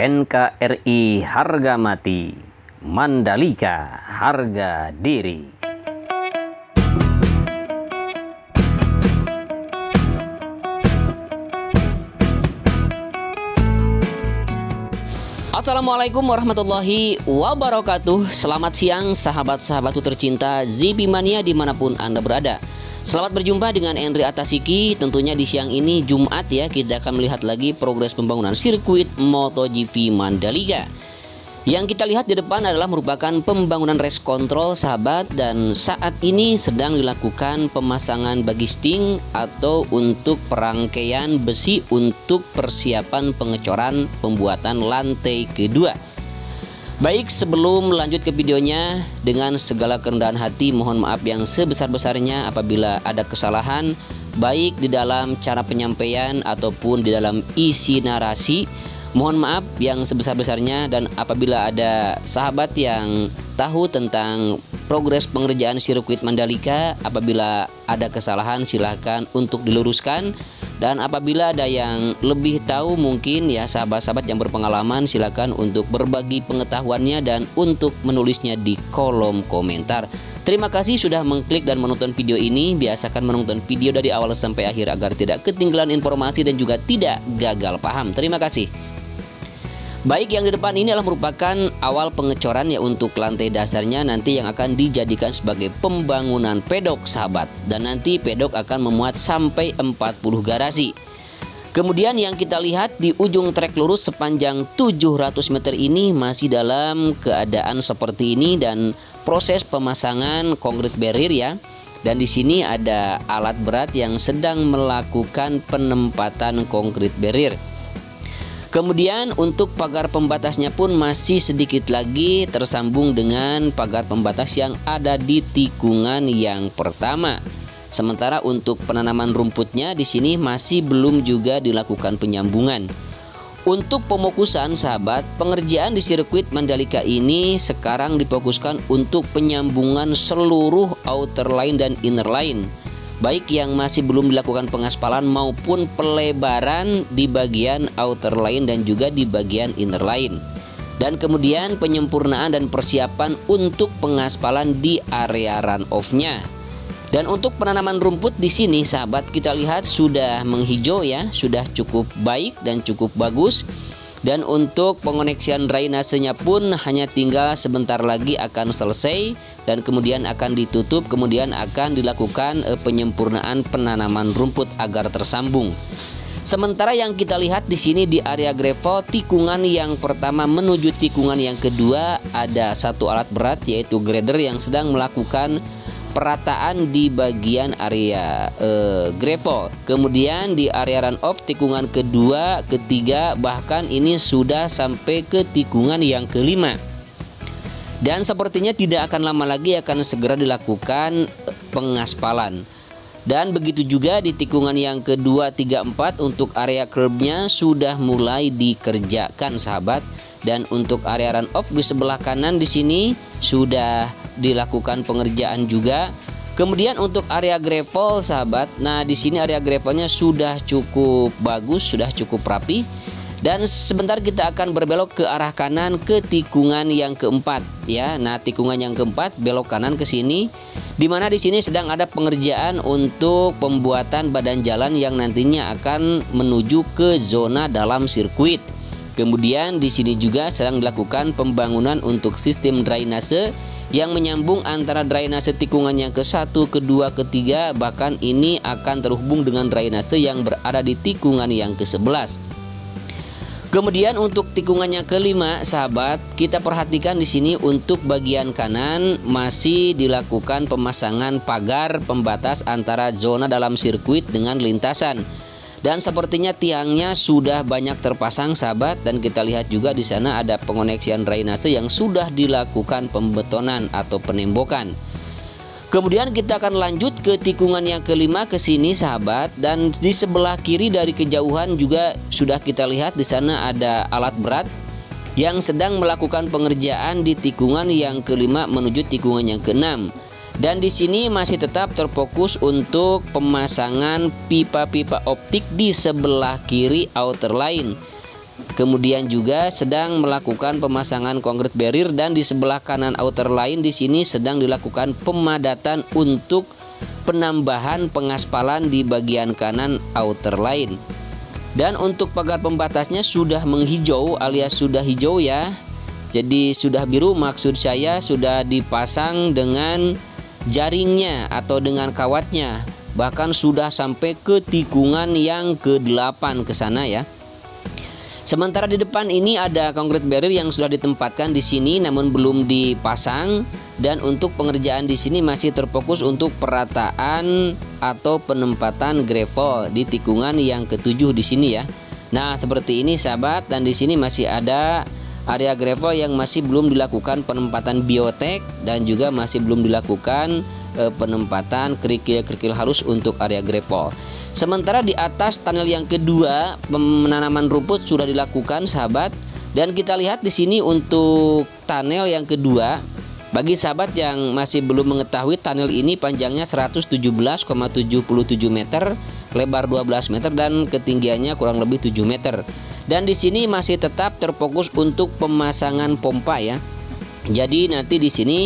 NKRI harga mati, Mandalika harga diri. Assalamualaikum warahmatullahi wabarakatuh. Selamat siang sahabat-sahabatku tercinta ZP Mania dimanapun Anda berada. Selamat berjumpa dengan Endri Atasiki. Tentunya di siang ini Jumat ya, kita akan melihat lagi progres pembangunan sirkuit MotoGP Mandalika. Yang kita lihat di depan adalah merupakan pembangunan race control sahabat, dan saat ini sedang dilakukan pemasangan bagisting atau untuk perangkaian besi untuk persiapan pengecoran pembuatan lantai kedua. Baik, sebelum lanjut ke videonya, dengan segala kerendahan hati mohon maaf yang sebesar-besarnya apabila ada kesalahan baik di dalam cara penyampaian ataupun di dalam isi narasi. Mohon maaf yang sebesar-besarnya, dan apabila ada sahabat yang tahu tentang progres pengerjaan sirkuit Mandalika, apabila ada kesalahan silahkan untuk diluruskan. Dan apabila ada yang lebih tahu mungkin ya sahabat-sahabat yang berpengalaman, silakan untuk berbagi pengetahuannya dan untuk menulisnya di kolom komentar. Terima kasih sudah mengklik dan menonton video ini. Biasakan menonton video dari awal sampai akhir agar tidak ketinggalan informasi dan juga tidak gagal paham. Terima kasih. Baik, yang di depan ini adalah merupakan awal pengecoran ya untuk lantai dasarnya nanti yang akan dijadikan sebagai pembangunan pedok sahabat. Dan nanti pedok akan memuat sampai 40 garasi. Kemudian yang kita lihat di ujung trek lurus sepanjang 700 meter ini masih dalam keadaan seperti ini, dan proses pemasangan konkrit barrier ya. Dan di sini ada alat berat yang sedang melakukan penempatan konkrit barrier. Kemudian untuk pagar pembatasnya pun masih sedikit lagi tersambung dengan pagar pembatas yang ada di tikungan yang pertama. Sementara untuk penanaman rumputnya di sini masih belum juga dilakukan penyambungan. Untuk pemokusan sahabat, pengerjaan di sirkuit Mandalika ini sekarang difokuskan untuk penyambungan seluruh outer line dan inner line, baik yang masih belum dilakukan pengaspalan maupun pelebaran di bagian outer line dan juga di bagian inner line. Dan kemudian penyempurnaan dan persiapan untuk pengaspalan di area run-off-nya. Dan untuk penanaman rumput di sini sahabat kita lihat sudah menghijau ya, sudah cukup baik dan cukup bagus. Dan untuk pengoneksian drainasenya pun hanya tinggal sebentar lagi akan selesai, dan kemudian akan ditutup, kemudian akan dilakukan penyempurnaan penanaman rumput agar tersambung. Sementara yang kita lihat di sini di area gravel tikungan yang pertama menuju tikungan yang kedua ada satu alat berat yaitu grader yang sedang melakukan perataan di bagian area gravel. Kemudian di area run off tikungan kedua, ketiga, bahkan ini sudah sampai ke tikungan yang kelima. Dan sepertinya tidak akan lama lagi akan segera dilakukan pengaspalan. Dan begitu juga di tikungan yang kedua, tiga, empat untuk area curbnya sudah mulai dikerjakan sahabat. Dan untuk area run off di sebelah kanan di sini sudah dilakukan pengerjaan juga. Kemudian untuk area gravel sahabat, nah di sini area gravelnya sudah cukup bagus, sudah cukup rapi. Dan sebentar kita akan berbelok ke arah kanan ke tikungan yang keempat ya. Nah tikungan yang keempat belok kanan ke sini, dimana di sini sedang ada pengerjaan untuk pembuatan badan jalan yang nantinya akan menuju ke zona dalam sirkuit. Kemudian di sini juga sedang dilakukan pembangunan untuk sistem drainase yang menyambung antara drainase tikungan yang ke-1, kedua, ketiga, bahkan ini akan terhubung dengan drainase yang berada di tikungan yang ke-11. Kemudian untuk tikungan yang kelima sahabat, kita perhatikan di sini untuk bagian kanan masih dilakukan pemasangan pagar pembatas antara zona dalam sirkuit dengan lintasan. Dan sepertinya tiangnya sudah banyak terpasang sahabat, dan kita lihat juga di sana ada pengoneksian drainase yang sudah dilakukan pembetonan atau penembokan. Kemudian kita akan lanjut ke tikungan yang kelima ke sini sahabat, dan di sebelah kiri dari kejauhan juga sudah kita lihat di sana ada alat berat yang sedang melakukan pengerjaan di tikungan yang kelima menuju tikungan yang keenam. Dan di sini masih tetap terfokus untuk pemasangan pipa-pipa optik di sebelah kiri outer line. Kemudian juga sedang melakukan pemasangan concrete barrier, dan di sebelah kanan outer line di sini sedang dilakukan pemadatan untuk penambahan pengaspalan di bagian kanan outer line. Dan untuk pagar pembatasnya sudah menghijau alias sudah hijau ya. Jadi sudah biru, maksud saya sudah dipasang dengan jaringnya atau dengan kawatnya. Bahkan sudah sampai ke tikungan yang ke-8 ke sana ya. Sementara di depan ini ada concrete barrier yang sudah ditempatkan di sini namun belum dipasang, dan untuk pengerjaan di sini masih terfokus untuk perataan atau penempatan gravel di tikungan yang ke-7 di sini ya. Nah, seperti ini sahabat, dan di sini masih ada area gravel yang masih belum dilakukan penempatan biotek dan juga masih belum dilakukan penempatan kerikil-kerikil halus untuk area gravel. Sementara di atas tunnel yang kedua penanaman rumput sudah dilakukan sahabat, dan kita lihat di sini untuk tunnel yang kedua, bagi sahabat yang masih belum mengetahui, tunnel ini panjangnya 117,77 meter, lebar 12 meter dan ketinggiannya kurang lebih 7 meter. Dan di sini masih tetap terfokus untuk pemasangan pompa ya. Jadi nanti di sini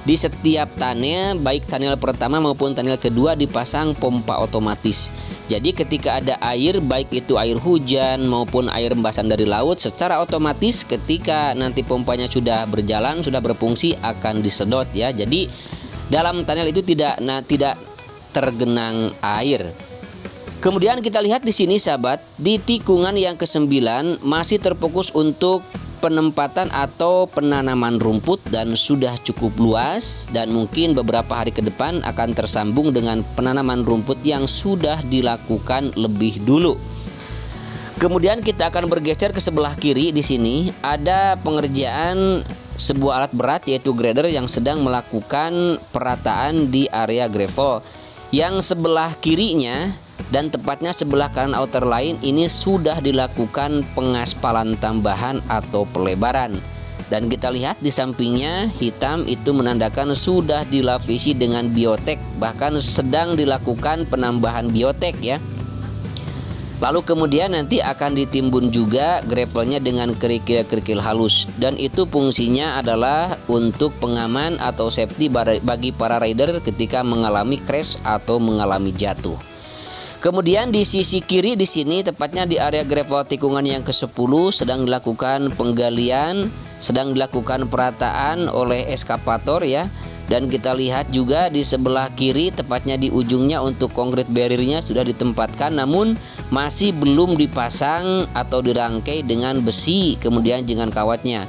di setiap tunnel, baik tunnel pertama maupun tunnel kedua, dipasang pompa otomatis. Jadi ketika ada air, baik itu air hujan maupun air rembasan dari laut, secara otomatis ketika nanti pompanya sudah berjalan, sudah berfungsi, akan disedot ya. Jadi dalam tunnel itu tidak tergenang air. Kemudian kita lihat di sini sahabat, di tikungan yang ke-9 masih terfokus untuk penempatan atau penanaman rumput dan sudah cukup luas, dan mungkin beberapa hari ke depan akan tersambung dengan penanaman rumput yang sudah dilakukan lebih dulu. Kemudian kita akan bergeser ke sebelah kiri. Di sini ada pengerjaan sebuah alat berat yaitu grader yang sedang melakukan perataan di area gravel. Yang sebelah kirinya dan tepatnya sebelah kanan outer line ini sudah dilakukan pengaspalan tambahan atau pelebaran. Dan kita lihat di sampingnya hitam itu menandakan sudah dilapisi dengan biotek, bahkan sedang dilakukan penambahan biotek ya. Lalu kemudian nanti akan ditimbun juga gravelnya dengan kerikil-kerikil halus, dan itu fungsinya adalah untuk pengaman atau safety bagi para rider ketika mengalami crash atau mengalami jatuh. Kemudian di sisi kiri di sini, tepatnya di area gravel tikungan yang ke-10, sedang dilakukan penggalian, sedang dilakukan perataan oleh eskavator ya. Dan kita lihat juga di sebelah kiri, tepatnya di ujungnya untuk concrete barriernya sudah ditempatkan, namun masih belum dipasang atau dirangkai dengan besi kemudian dengan kawatnya.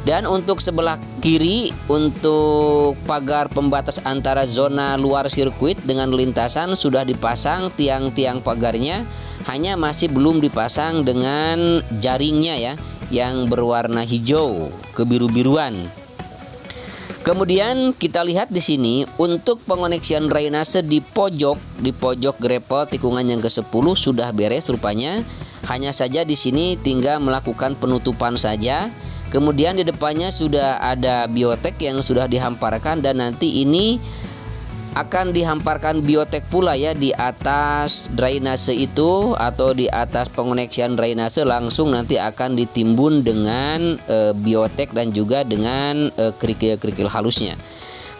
Dan untuk sebelah kiri, untuk pagar pembatas antara zona luar sirkuit dengan lintasan sudah dipasang tiang-tiang pagarnya, hanya masih belum dipasang dengan jaringnya ya, yang berwarna hijau kebiru-biruan. Kemudian kita lihat di sini untuk pengoneksian drainase di pojok gravel tikungan yang ke-10 sudah beres rupanya. Hanya saja di sini tinggal melakukan penutupan saja. Kemudian di depannya sudah ada biotek yang sudah dihamparkan, dan nanti ini akan dihamparkan biotek pula ya di atas drainase itu, atau di atas pengoneksian drainase langsung nanti akan ditimbun dengan biotek dan juga dengan kerikil-kerikil halusnya.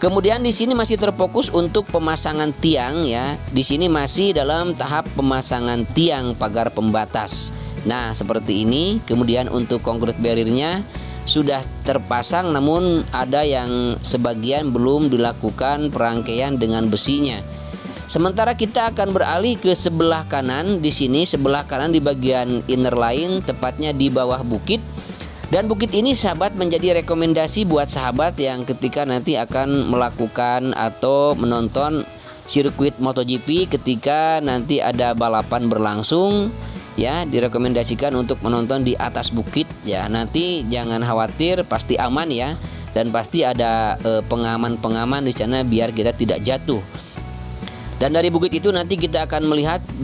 Kemudian di sini masih terfokus untuk pemasangan tiang ya. Di sini masih dalam tahap pemasangan tiang pagar pembatas. Nah, seperti ini. Kemudian untuk concrete barriernya sudah terpasang, namun ada yang sebagian belum dilakukan perangkaian dengan besinya. Sementara kita akan beralih ke sebelah kanan. Di sini sebelah kanan di bagian inner line, tepatnya di bawah bukit. Dan bukit ini sahabat menjadi rekomendasi buat sahabat yang ketika nanti akan melakukan atau menonton sirkuit MotoGP ketika nanti ada balapan berlangsung. Ya, direkomendasikan untuk menonton di atas bukit ya. Nanti jangan khawatir, pasti aman ya, dan pasti ada pengaman-pengaman di sana biar kita tidak jatuh. Dan dari bukit itu nanti kita akan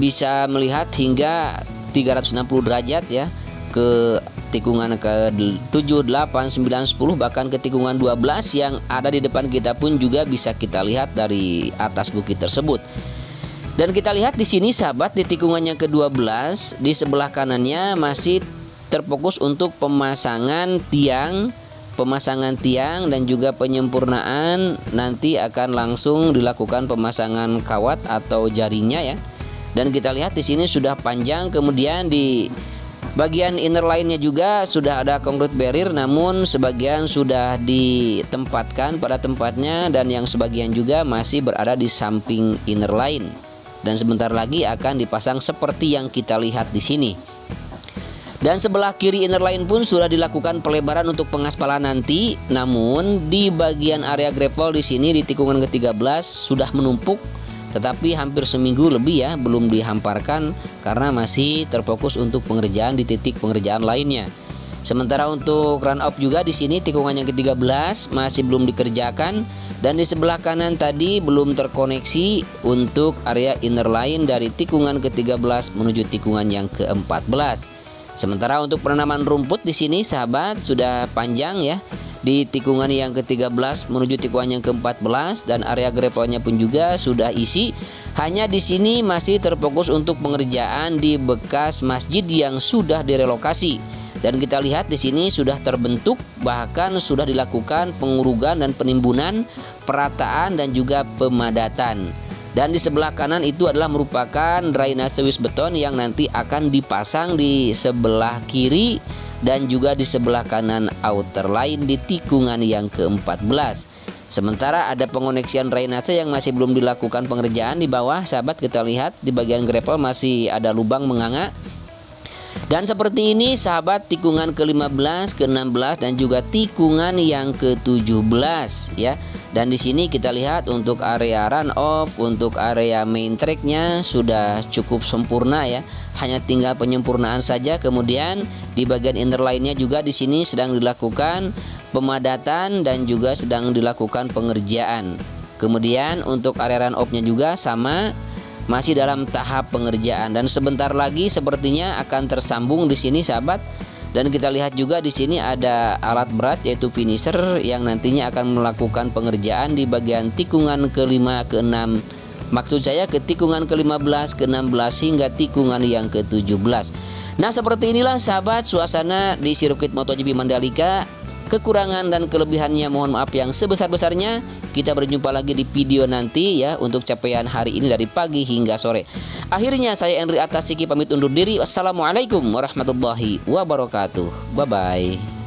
bisa melihat hingga 360 derajat ya ke tikungan ke 7, 8, 9, 10 bahkan ke tikungan 12 yang ada di depan kita pun juga bisa kita lihat dari atas bukit tersebut. Dan kita lihat di sini sahabat, di tikungan yang ke-12 di sebelah kanannya masih terfokus untuk pemasangan tiang dan juga penyempurnaan. Nanti akan langsung dilakukan pemasangan kawat atau jaringnya ya. Dan kita lihat di sini sudah panjang, kemudian di bagian inner line-nya juga sudah ada concrete barrier, namun sebagian sudah ditempatkan pada tempatnya dan yang sebagian juga masih berada di samping inner line. Dan sebentar lagi akan dipasang seperti yang kita lihat di sini. Dan sebelah kiri inner line pun sudah dilakukan pelebaran untuk pengaspalan nanti. Namun di bagian area gravel di sini di tikungan ke-13 sudah menumpuk, tetapi hampir seminggu lebih ya belum dihamparkan karena masih terfokus untuk pengerjaan di titik pengerjaan lainnya. Sementara untuk run off juga di sini tikungan yang ke-13 masih belum dikerjakan dan di sebelah kanan tadi belum terkoneksi untuk area inner line dari tikungan ke-13 menuju tikungan yang ke-14. Sementara untuk penanaman rumput di sini sahabat sudah panjang ya. Di tikungan yang ke-13 menuju tikungan yang ke-14 dan area gravelnya pun juga sudah isi. Hanya di sini masih terfokus untuk pengerjaan di bekas masjid yang sudah direlokasi. Dan kita lihat di sini sudah terbentuk, bahkan sudah dilakukan pengurugan dan penimbunan, perataan dan juga pemadatan. Dan di sebelah kanan itu adalah merupakan drainase wis beton yang nanti akan dipasang di sebelah kiri dan juga di sebelah kanan outer line di tikungan yang ke-14. Sementara ada pengoneksian drainase yang masih belum dilakukan pengerjaan di bawah. Sahabat, kita lihat di bagian gravel masih ada lubang menganga. Dan seperti ini sahabat, tikungan ke-15, ke-16 dan juga tikungan yang ke-17 ya. Dan di sini kita lihat untuk area run off, untuk area main tracknya sudah cukup sempurna ya. Hanya tinggal penyempurnaan saja. Kemudian di bagian inner line-nya juga di sini sedang dilakukan pemadatan dan juga sedang dilakukan pengerjaan. Kemudian untuk area run off-nya juga sama, masih dalam tahap pengerjaan dan sebentar lagi sepertinya akan tersambung di sini sahabat. Dan kita lihat juga di sini ada alat berat yaitu finisher yang nantinya akan melakukan pengerjaan di bagian tikungan ke-5, ke-6. Maksud saya ke tikungan ke-15, ke-16 hingga tikungan yang ke-17. Nah, seperti inilah sahabat suasana di sirkuit MotoGP Mandalika. Kekurangan dan kelebihannya mohon maaf yang sebesar-besarnya. Kita berjumpa lagi di video nanti ya untuk capaian hari ini dari pagi hingga sore. Akhirnya saya Endri Atasiki pamit undur diri. Wassalamualaikum warahmatullahi wabarakatuh. Bye bye.